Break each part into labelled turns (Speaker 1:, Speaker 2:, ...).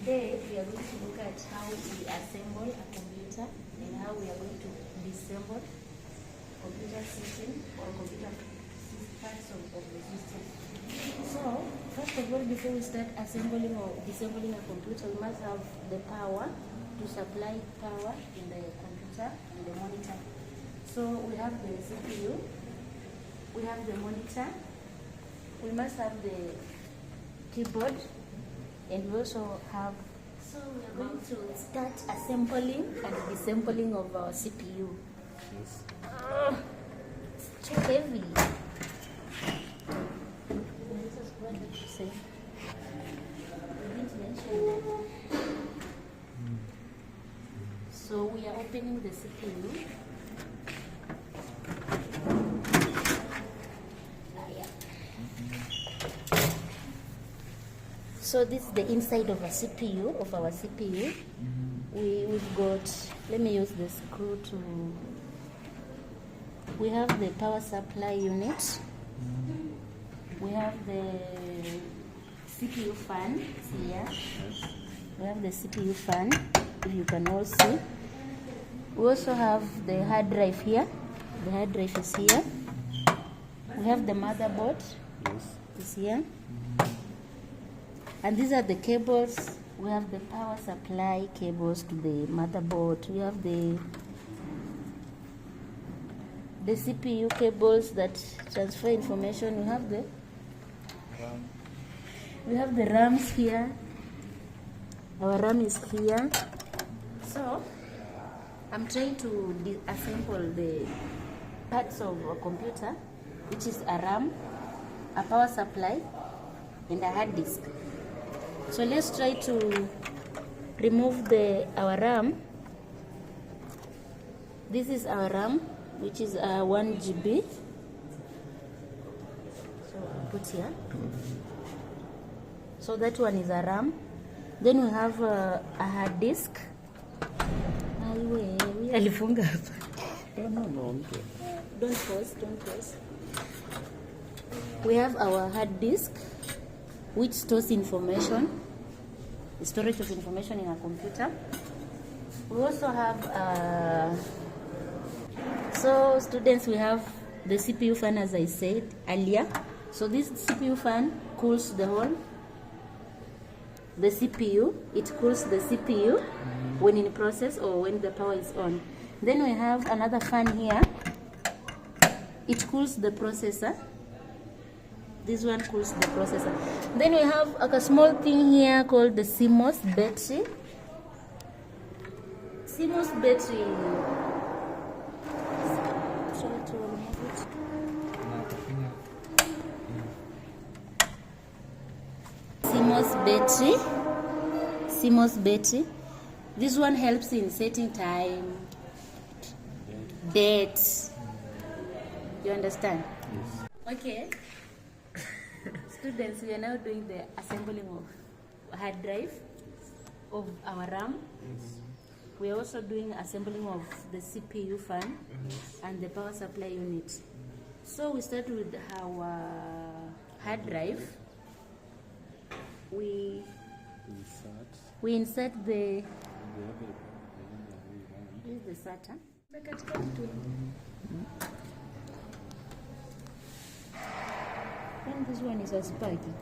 Speaker 1: Today we are going to look at how we assemble a computer and how we are going to disassemble computer system or computer parts of the system. So first of all, before we start assembling or disassembling a computer, we must have the power to supply power in the computer and the monitor. So we have the CPU, we have the monitor, we must have the keyboard, and we also have, so we are going to start assembling and disassembling of our CPU.
Speaker 2: Yes.
Speaker 1: It's too heavy. This is what I say. I didn't mention that. So we are opening the CPU. So this is the inside of a CPU, of our CPU. We've got, let me use the screw to, we have the power supply unit. We have the CPU fan here. We have the CPU fan, if you can all see. We also have the hard drive here. The hard drive is here. We have the motherboard.
Speaker 2: Yes.
Speaker 1: Is here. And these are the cables. We have the power supply cables to the motherboard. We have the CPU cables that transfer information. We have the RAMs here. Our RAM is here. So I'm trying to disassemble the parts of a computer, which is a RAM, a power supply, and a hard disk. So let's try to remove our RAM. This is our RAM, which is 1 GB. So I'll put here. So that one is a RAM. Then we have a hard disk.
Speaker 2: No, okay.
Speaker 1: Don't pause. We have our hard disk, which stores information, the storage of information in a computer. We also have, so students, we have the CPU fan, as I said earlier. So this CPU fan cools the CPU. It cools the CPU when in process or when the power is on. Then we have another fan here. It cools the processor. This one cools the processor. Then we have a small thing here called the CMOS battery. CMOS battery. Try to remove it. CMOS battery. This one helps in setting time, date. You understand?
Speaker 2: Yes.
Speaker 1: Okay. Students, we are now doing the assembling of hard drive of our RAM.
Speaker 2: Yes.
Speaker 1: We are also doing assembling of the CPU fan and the power supply unit. So we start with our hard drive. We insert the SATA. And this one is a sparky.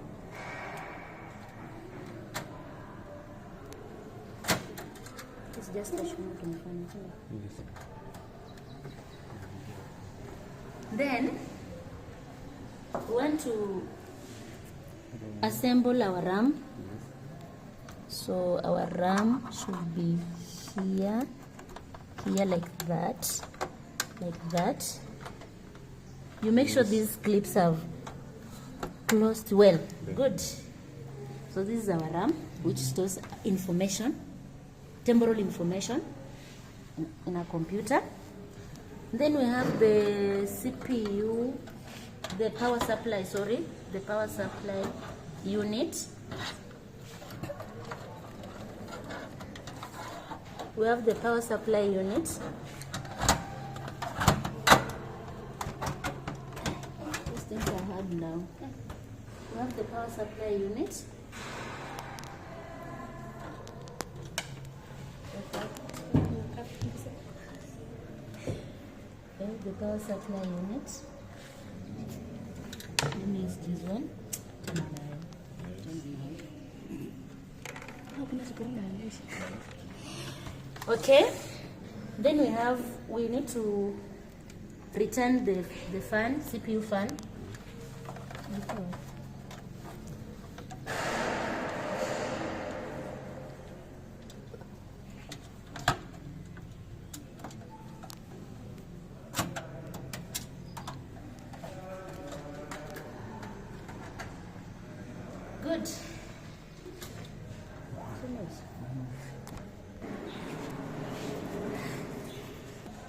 Speaker 1: It's just a short one.
Speaker 2: Yes.
Speaker 1: Then we want to assemble our RAM. So our RAM should be here like that. You make sure these clips have closed well. Good. So this is our RAM, which stores information, temporal information in a computer. Then we have the CPU, the power supply unit. We have the power supply unit. These things are hard now. We have the power supply unit. the power supply unit. Then is this one. Okay. Then we need to return the fan, CPU fan. Good.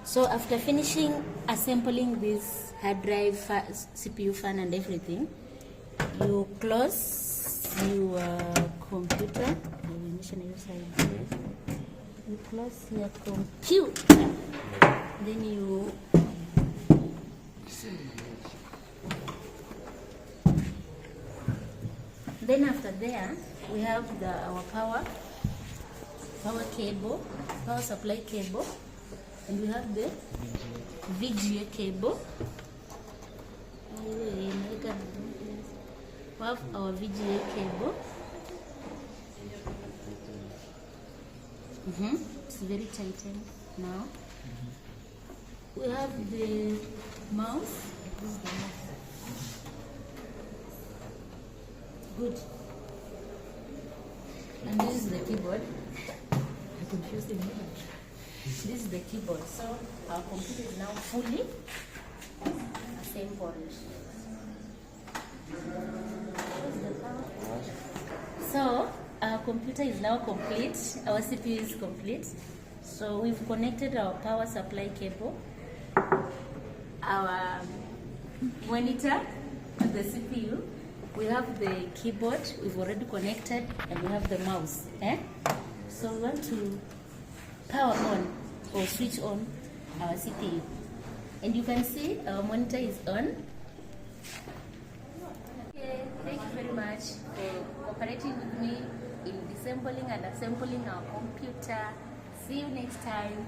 Speaker 1: So after finishing assembling this hard drive, CPU fan and everything, you close your computer. You close your computer. Then you then after there we have our power cable, power supply cable, and we have the VGA cable. We have our VGA cable. It's very tightened now. We have the mouse. This is the mouse. Good. And this is the keyboard. I'm confused in here. This is the keyboard. So our computer is now fully assembled. So our computer is now complete. Our CPU is complete. So we've connected our power supply cable, our monitor to the CPU. We have the keyboard we've already connected, and we have the mouse. So we want to power on or switch on our CPU. And you can see our monitor is on. Okay, thank you very much for cooperating with me in disassembling and assembling our computer. See you next time.